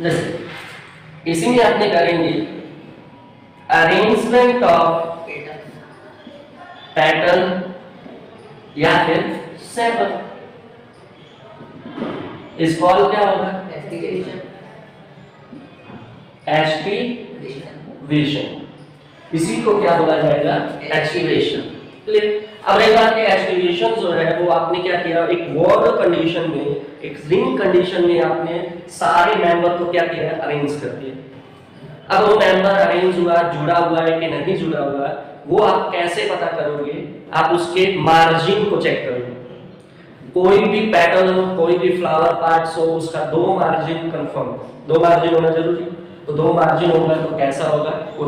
जैसे इसी में आपने करेंगे अरेंजमेंट ऑफ पेटल या फिर सेपल, इस कॉल क्या होगा? एस्टिवेशन। इसी को क्या बोला जाएगा? एक्टिवेशन। क्लियर? अब एक बात है, एक्टिवेशन जो है वो आपने क्या किया, एक वॉर्ड कंडीशन में, एक रिंग कंडीशन में आपने सारे मेंबर को क्या किया? अरेंज कर दिया। अब वो मेंबर अरेंज हुआ, जुड़ा हुआ है कि नहीं जुड़ा हुआ है, वो आप कैसे पता करोगे? आप उसके मार्जिन को चेक करोगे। कोई भी पेटल, कोई भी फ्लावर पार्ट्स हो, उसका दो मार्जिन कंफर्म, दो मार्जिन होना जरूरी। तो दो मार्जिन होगा तो कैसा होगा वो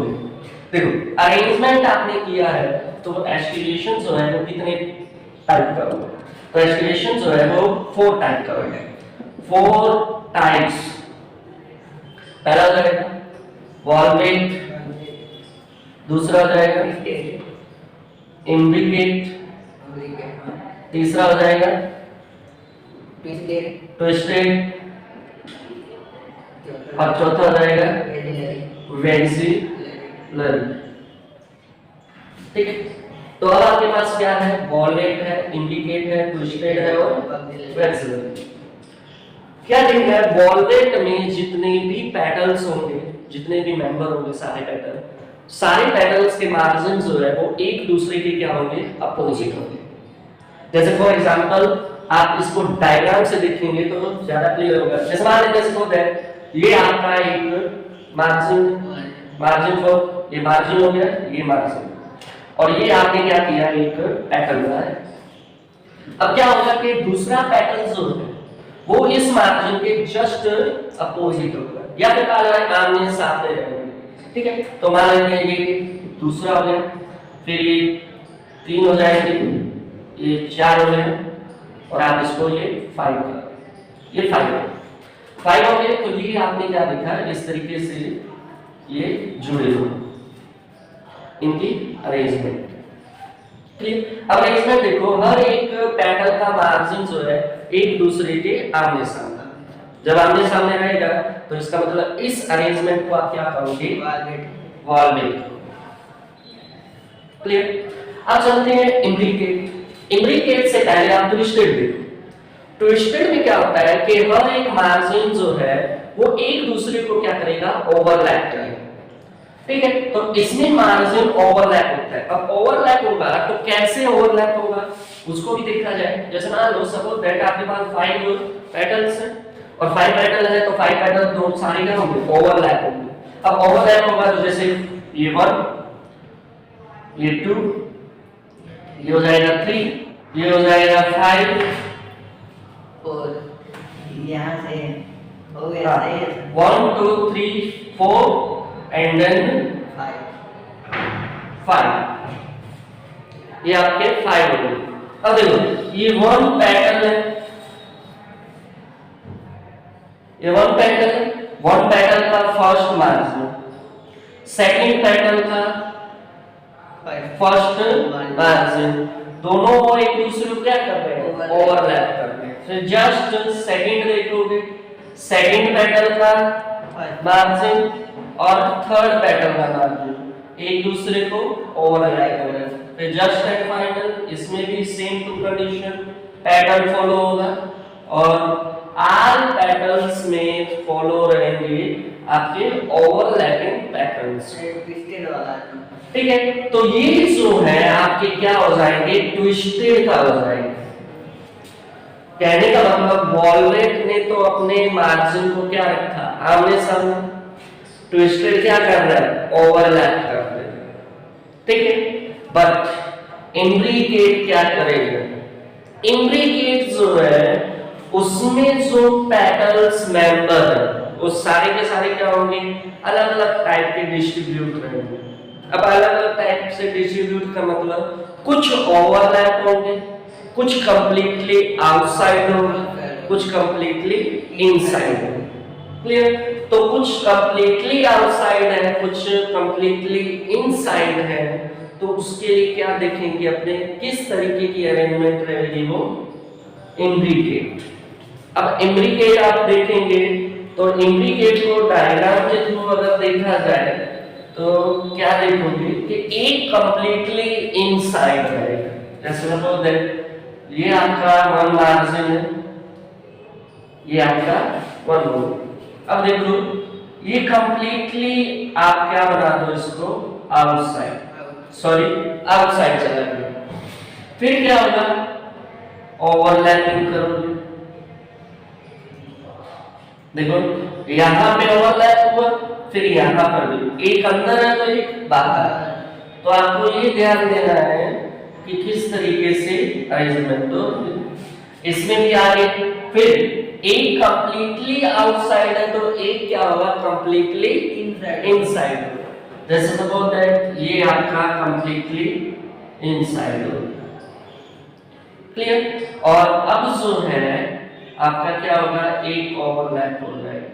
देखो। अरेंजमेंट आपने किया है तो एस्टिवेशन जो है वो कितने टाइप का होगा? तो एस्टिवेशन जो है वो 4 टाइप का होगा। 4 टाइप्स। पहला हो जाएगा वॉलमेट, दूसरा हो जाएगा इम्ब्रिकेट, तीसरा हो जाएगा ट्विस्टेड, और चौथा हो जाएगा वेक्सिलरी। ठीक है, तो अब आपके पास क्या है? वॉलमेट है, इम्ब्रिकेट है, ट्विस्टेड है और वेक्सिलरी। क्या देखना है? वॉलमेट में जितने भी पेटल्स होंगे, जितने भी मेंबर होंगे, सारे पेटल्स के मार्जिन जो है वो एक दूसरे के क्या होंगे? अपोजिट होंगे। जैसे फॉर एग्जांपल आप इसको डायग्राम से देखेंगे तो ज्यादा क्लियर होगा। जैसे मान लीजिए सपोज दैट ये आपका एक मार्जिन फॉर, ये मार्जिन हो गया, ये मार्जिन, और ये आपने क्या किया? एक पैटर्न बनाया। अब क्या होगा कि दूसरा पैटर्न जो है वो इस मार्जिन के जस्ट अपोजिट होगा, या फिर कहा जाए आमने सामने रहेंगे। ठीक है, तो मान लेंगे ये दूसरा हो गया, फिर ये 3 हो जाएंगे, ये 4 हो गए, और आप इसको ये 5 कर, ये 5 हो गए। तो ये आपने क्या देखा? इस तरीके से ये जुड़े हुए इनकी अरेंजमेंट। क्लियर? अब अरेंजमेंट देखो, हर एक पैटर्न का मार्जिन जो है एक दूसरे के आमने सामने। जब आमने सामने रहेगा तो इसका मतलब इस अरेंजमेंट को आप क्या कहोगे? वॉलमेट। क्लियर? अब चलते हैं इम्ब्रिकेट। इम्ब्रिकेट से पहले आप ट्विस्टेड देखो। ट्विस्टेड में क्या होता है कि हर एक मार्जिन जो है वो एक दूसरे को क्या करेगा? ओवरलैप करेगा। ठीक है, तो इसमें मार्जिन ओवरलैप होता है। अब ओवरलैप होगा तो कैसे ओवरलैप होगा उसको भी देखा जाए। जैसे मान लो सपोज दैट आपके पास 5 पेटल्स हैं और 5 पेटल है, तो 5 पेटल दो सारे क्या होंगे? ओवरलैप होंगे। अब ओवरलैप होगा तो जैसे ये 1, ये 2, ये हो जाएगा 3, ये हो जाएगा 5, और यहाँ से हो गया 1 2 3 4 एंड देन 5। ये आपके 5 हो गए। अब देखो ये 1 पैटर्न है, ये 1 पैटर्न है, 1 पैटर्न का फर्स्ट मार्जिन, सेकंड पैटर्न का फर्स्ट मार्जिन, दोनों को एक दूसरे को क्या कर रहे हैं? ओवरलैप कर रहे हैं। फिर जस्ट सेकंड देखोगे, सेकंड पैटर्न का मार्जिन और थर्ड पैटर्न का मार्जिन एक दूसरे को ओवरलैप कर रहे हैं। फिर जस्ट एंड फाइनल, इसमें भी same two condition pattern follow होगा, और ऑल पैटर्न्स में फॉलो रहेंगे आपके ओवरलैपिंग पैटर्न्स। ठीक है, तो ये जो है आपके क्या हो जाएंगे? ट्विस्टेड का हो जाएंगे। कहने का मतलब वॉलमेट ने तो अपने मार्जिन को क्या रखा? आमने सामने। ट्विस्टेड क्या कर रहा है? ओवरलैप कर रहा है। ठीक है, बट इम्ब्रिकेट क्या करेगा? इम्ब्रिकेट जो है उसमें जो पेटल्स मेंबर है वो सारे के सारे क्या होंगे? अलग अलग टाइप के डिस्ट्रीब्यूट रहेंगे। अब अलग अलग टाइप से डिस्ट्रीब्यूट का मतलब कुछ ओवरलैप होंगे, कुछ कंप्लीटली आउटसाइड होंगे, कुछ कंप्लीटली इनसाइड होंगे। क्लियर? तो कुछ कंप्लीटली आउटसाइड है, कुछ कंप्लीटली इनसाइड है, तो उसके लिए क्या देखेंगे अपने? किस तरीके की अरेंजमेंट रहेगी वो? इम्ब्रिकेट। अब इम्ब्रिकेट आप देखेंगे तो इम्प्लीकेट को डायग्राम के थ्रू अगर देखा जाए तो क्या देखोगे कि एक कंप्लीटली इनसाइड है। जैसे सपोज दैट ये आपका वन मार्जिन है, ये आपका वन रो। अब देखो ये कंप्लीटली आप क्या बना दो इसको आउटसाइड, सॉरी आउटसाइड चला गया। फिर क्या होगा, ओवरलैपिंग करोगे। देखो यहां पे ओवरलैप हुआ, फिर यहां पर भी एक अंदर है तो एक बाहर है। तो आपको ये ध्यान देना है कि किस तरीके से अरेंजमेंट दो। इसमें भी आगे फिर एक कंप्लीटली आउटसाइड है तो एक क्या होगा कंप्लीटली इनसाइड। जैसे सपोज दैट ये आपका कंप्लीटली इनसाइड हो, क्लियर। और अब जो है आपका क्या होगा, एक ओवरलैप हो जाएगा,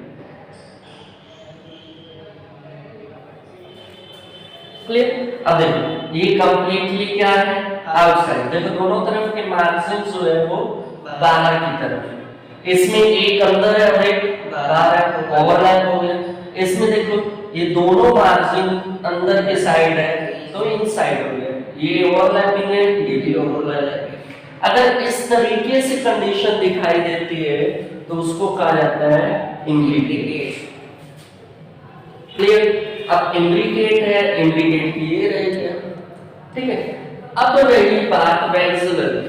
क्लियर। अब देखो ये कंप्लीटली क्या है आउटसाइड। देखो दोनों तरफ के मार्जिन जो है वो बाहर की तरफ है। इसमें एक अंदर है और एक बाहर है, ओवरलैप हो गया। इसमें देखो ये दोनों मार्जिन अंदर के साइड है तो इनसाइड हो गया, ये ओवरलैपिंग है, ये भी ओवरलैपिंग। अगर इस तरीके से कंडीशन दिखाई देती है तो उसको कहा जाता है इम्प्लीकेट, क्लियर। अब इम्प्लीकेट है, इम्प्लीकेट ये रह गया, ठीक है। अब तो रही बात वैक्सिलरी।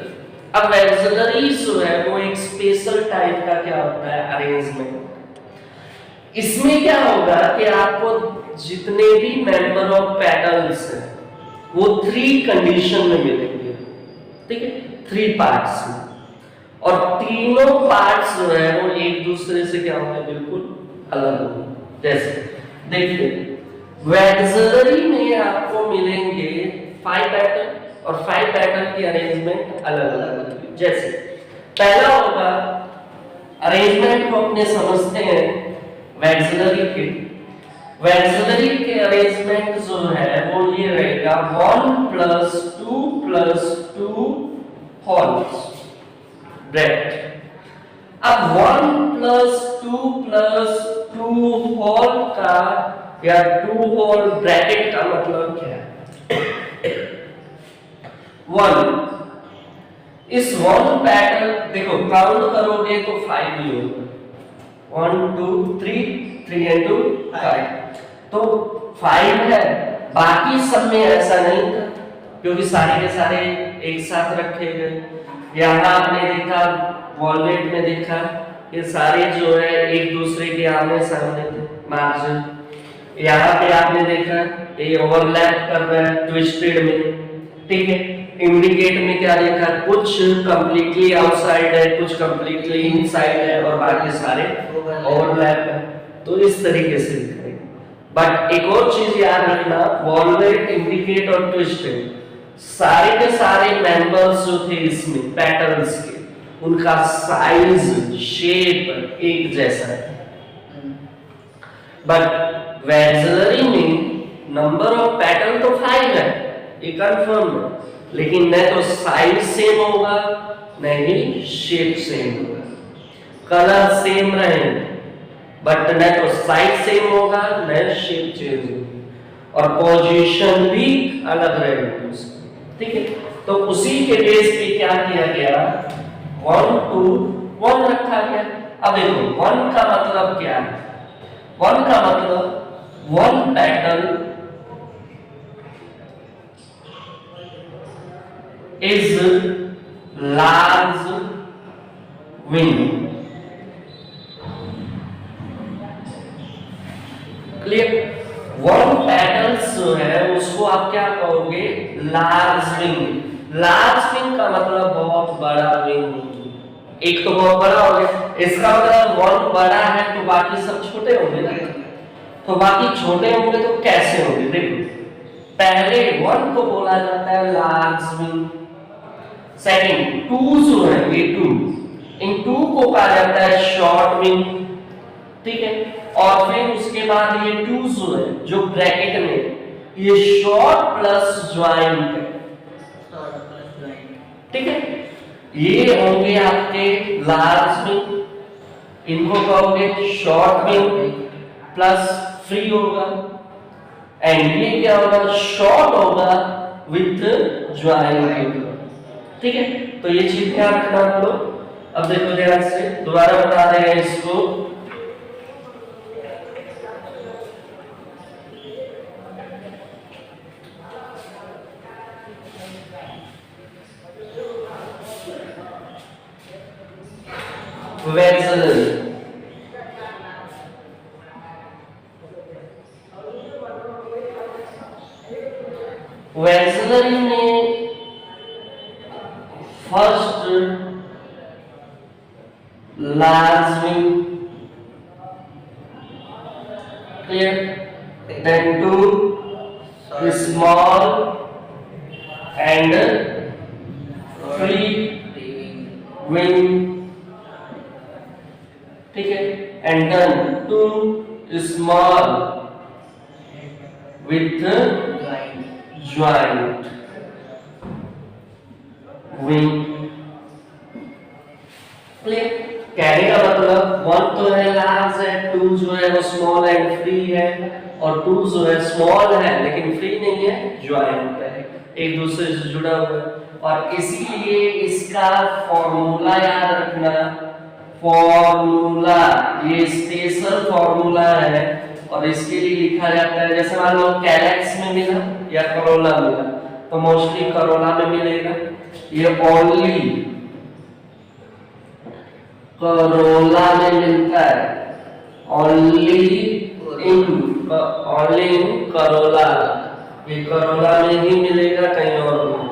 अब वैक्सिलरी जो है वो एक स्पेशल टाइप का क्या होता है अरेंजमेंट। इसमें क्या होगा कि आपको जितने भी मेंबर ऑफ पेटल्स हैं वो 3 कंडीशन में मिलेंगे, ठीक है, 3 पार्ट्स में। और तीनों पार्ट्स जो है वो एक दूसरे से क्या होंगे, बिल्कुल अलग होंगे। जैसे देखिए वैक्सिलरी में आपको मिलेंगे 5 पैटर्न और 5 पैटर्न की अरेंजमेंट अलग अलग होगी। जैसे पहला होगा अरेंजमेंट को अपने समझते हैं वैक्सिलरी के। वैक्सिलरी के अरेंजमेंट जो है वो ये रहेगा 1 + 2 + 2 होल्स ब्रैकेट। अब 1 + 2 + 2 होल का या 2 होल ब्रैकेट का मतलब क्या है, 1। इस 1 पैटर्न देखो काउंट करोगे तो 5 ही होगा, 1 2 3 3 × 2 5, तो 5 है। बाकी सब में ऐसा नहीं था क्योंकि सारे के सारे एक साथ रखे गए। यहाँ आपने देखा वॉलवेट में देखा ये सारे जो है एक दूसरे के आमने सामने थे मार्जिन। यहाँ पे आपने देखा ये ओवरलैप कर रहा है ट्विस्टेड में, ठीक है। इंडिकेट में क्या देखा, कुछ कंप्लीटली आउटसाइड है, कुछ कंप्लीटली इनसाइड है और बाकी सारे ओवरलैप है। तो इस तरीके से दिखाएगा। बट एक और चीज याद रखना, वॉलवेट, इंडिकेट और ट्विस्टेड सारे के सारे मेंबर्स जो थे इसमें पैटर्न्स के, उनका साइज शेप एक जैसा है। बट वैक्सिलरी में नंबर ऑफ पैटर्न तो 5 है, ये कंफर्म है, लेकिन न तो साइज सेम होगा न ही शेप सेम होगा। कलर सेम रहेंगे बट न तो साइज सेम होगा न शेप चेंज होगी और पोजीशन भी अलग रहेगी उसकी, ठीक है। तो उसी के बेस पे क्या किया गया, 1 2 1 रखा गया। अब देखो 1 का मतलब क्या है, 1 का मतलब 1 pattern is large wing, clear. 1 pattern जो है उसको आप क्या कहोगे, लार्ज विंग। लार्ज विंग का मतलब बहुत बड़ा विंग। एक तो बहुत बड़ा हो गया, इसका मतलब 1 बड़ा है तो बाकी सब छोटे होंगे ना, तो बाकी छोटे होंगे तो कैसे होंगे। देखो पहले 1 को बोला जाता है लार्ज विंग, सेकंड 2 जो है ये 2, इन 2 को कहा जाता है शॉर्ट विंग, ठीक है। और फिर उसके बाद ये 2 जो है जो ब्रैकेट में ये शॉर्ट प्लस ज्वाइंट है, ठीक है। ये होंगे आपके लार्ज विंग। इनको कहोगे शॉर्ट विंग प्लस फ्री होगा, एंड ये क्या होगा, शॉर्ट होगा विथ ज्वाइंट। ठीक है, तो ये चीज ध्यान रखना आप लोग। अब देखो ध्यान से, दोबारा बता रहे हैं इसको। वेक्सिलरी, वेक्सिलरी में first large wing, clear, then two small and free wing, ठीक है, and then two small with joint wing, clear. कहने का मतलब वन तो है लार्ज है, टू जो है वो स्मॉल एंड फ्री है, और टू जो है स्मॉल है लेकिन फ्री नहीं है, ज्वाइंट है, एक दूसरे से जुड़ा हुआ है। और इसीलिए इसका फॉर्मूला याद रखना, फॉर्मूला ये स्पेशल फॉर्मूला है, और इसके लिए लिखा जाता है, जैसे मान लो कैलेक्स में मिला या करोला मिला, तो मोस्टली करोला में मिलेगा, ये ओनली करोला में मिलता है, ओनली इन करोला, ये करोला में ही मिलेगा, कहीं और नहीं,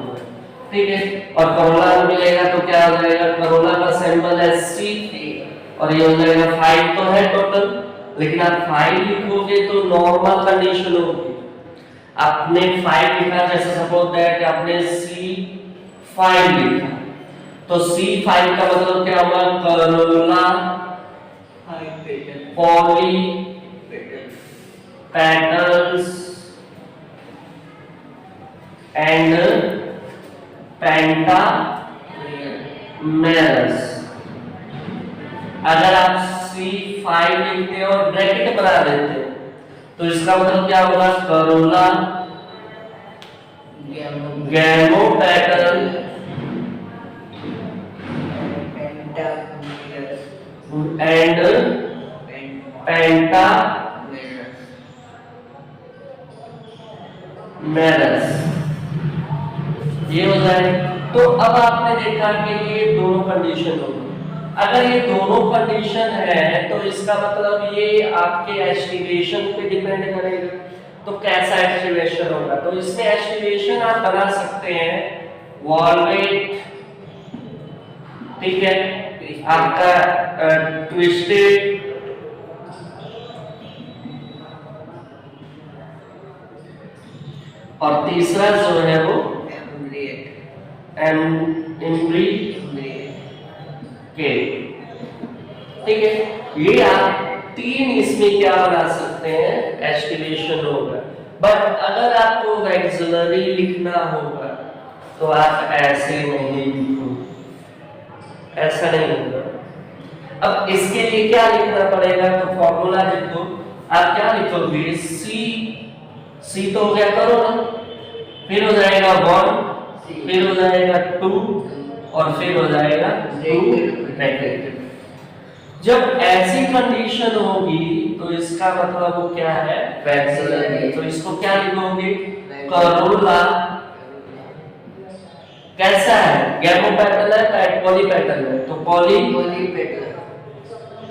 ठीक है। और करोला में मिलेगा तो क्या हो जाएगा, करोला का सिंबल है सी, और ये हो जाएगा 5 तो है टोटल, लेकिन आप 5 लिखोगे तो नॉर्मल कंडीशन होगी। आपने 5 लिखा, जैसे सपोज दैट आपने C5 लिखा, तो C5 का मतलब क्या होगा, Corolla poly petals and pentamerous. अगर आप C5 लिखते हैं और ब्रैकेट बना देते हैं तो इसका मतलब क्या होगा, करोला गैमोपेटल एंड पेंटामेरस, ये हो जाए। तो अब आपने देखा कि ये दोनों कंडीशन होगी। अगर ये दोनों कंडीशन है तो इसका मतलब ये आपके एस्टिमेशन पे डिपेंड करेगा, तो कैसा एस्टिमेशन होगा, तो इसमें एस्टिमेशन आप बना सकते हैं वॉलवेट, ठीक है, आपका ट्विस्टेड और तीसरा जो है वो के, ठीक है। ये आप 3 इसमें क्या बना सकते हैं, एस्टिमेशन होगा। बट अगर आपको वैक्सिलरी लिखना होगा तो आप ऐसे नहीं लिखोगे, ऐसा नहीं होगा। अब इसके लिए क्या लिखना पड़ेगा, तो फॉर्मूला देखो, आप क्या लिखोगे, सी तो हो गया करोला, फिर हो जाएगा 1, फिर हो जाएगा 2, और फिर हो जाएगा 2 ब्रैकेट। जब ऐसी कंडीशन होगी तो इसका मतलब वो क्या है, वैक्सिलरी। तो इसको क्या लिखोगे, करोला कैसा है, गैमोपेटल है, पॉलीपेटल है, तो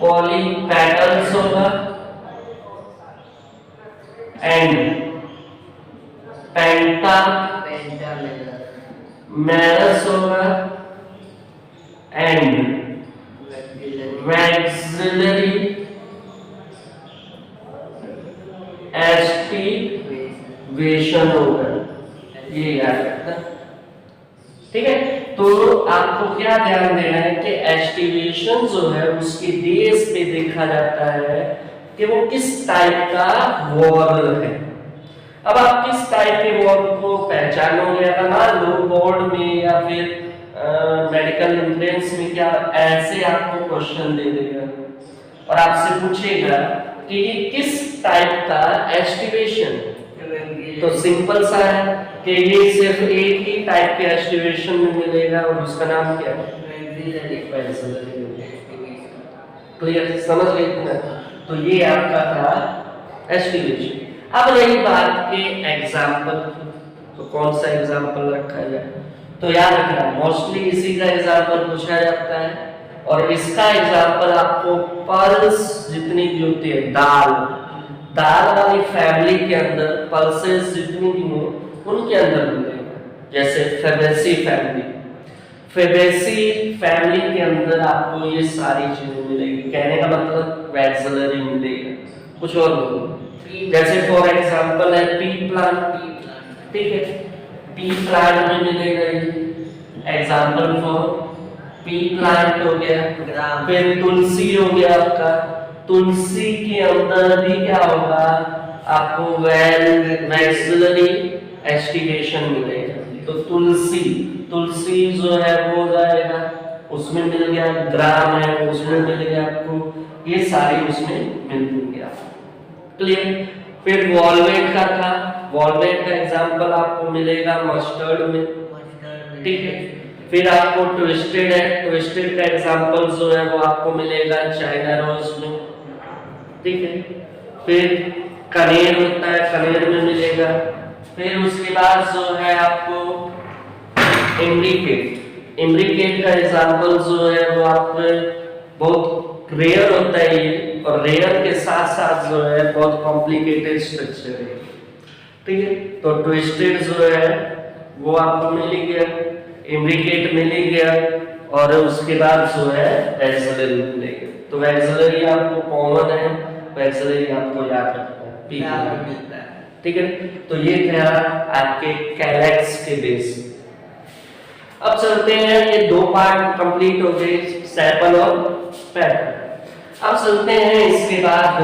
पॉलीपेटल्स होगा एंड पेंटामेरस होगा एंड वैक्सिलरी एस्टिवेशन होगा, ये याद रखना, ठीक है। तो आपको क्या ध्यान देना है कि एस्टिमेशन जो है उसके बेस पे देखा जाता है कि वो किस टाइप का वॉर्ल है। अब आप किस टाइप के वॉर्ल को पहचानोगे, अगर मान लो बोर्ड में या फिर मेडिकल एंट्रेंस में क्या ऐसे आपको क्वेश्चन दे देगा और आपसे पूछेगा कि ये किस टाइप का एस्टिवेशन, तो सिंपल सा है कि ये सिर्फ एक ही टाइप के एस्टिवेशन में मिलेगा और उसका नाम क्या है? क्लियर, समझ गए ना? तो ये आपका था एस्टिवेशन। अब रही बात के एग्जाम्पल, तो कौन सा एग्जाम्पल रखा जाए? तो याद रखना मोस्टली इसी का एग्जाम्पल पूछा जाता है और इसका एग्जाम्पल आपको पल्स जितनी भी होती है, दाल वाली फैमिली के अंदर पल्सेस जितनी भी हो उनके अंदर मिलेगा। जैसे फेबेसी फैमिली के अंदर आपको ये सारी चीजें मिलेगी। कहने का मतलब वैक्सिलरी मिलेगा, कुछ और नहीं। जैसे फॉर एग्जांपल है पी प्लांट, ठीक है, पी प्लांट में मिलेगा ये एग्जांपल फॉर पी प्लांट हो गया। फिर तुलसी हो गया आपका, तुलसी के अंदर भी क्या होगा आपको वैक्सिलरी एस्टिवेशन मिलेगा। तो तुलसी जो है वो जाएगा, उसमें मिल गया। ग्राम है उसमें मिल गया आपको, ये सारी उसमें मिल गया। क्लियर। फिर वॉलवेट का था, वॉलवेट का एग्जांपल आपको मिलेगा मस्टर्ड में, ठीक है। फिर आपको ट्विस्टेड है, ट्विस्टेड का एग्जांपल जो है वो आपको मिलेगा चाइना रोज में, ठीक है। फिर कनेर होता है, कनेर में मिलेगा। फिर उसके बाद जो है आपको इम्ब्रिकेट का एग्जांपल जो है वो आप बहुत रेयर होता है ये, और रेयर के साथ साथ जो है बहुत कॉम्प्लिकेटेड स्ट्रक्चर है, ठीक है। तो ट्विस्टेड जो है वो आपको मिल गया, इम्ब्रिकेट मिल गया, और उसके बाद जो है वैक्सिलरी मिलेगा। तो वैक्सिलरी आपको कॉमन है, वैक्सिलरी आपको याद रखना है, ठीक है। तो ये था आपके कैलेक्स के बेस। अब चलते हैं, ये दो पार्ट कंप्लीट हो गए, सेपल और पेटल। अब चलते हैं इसके बाद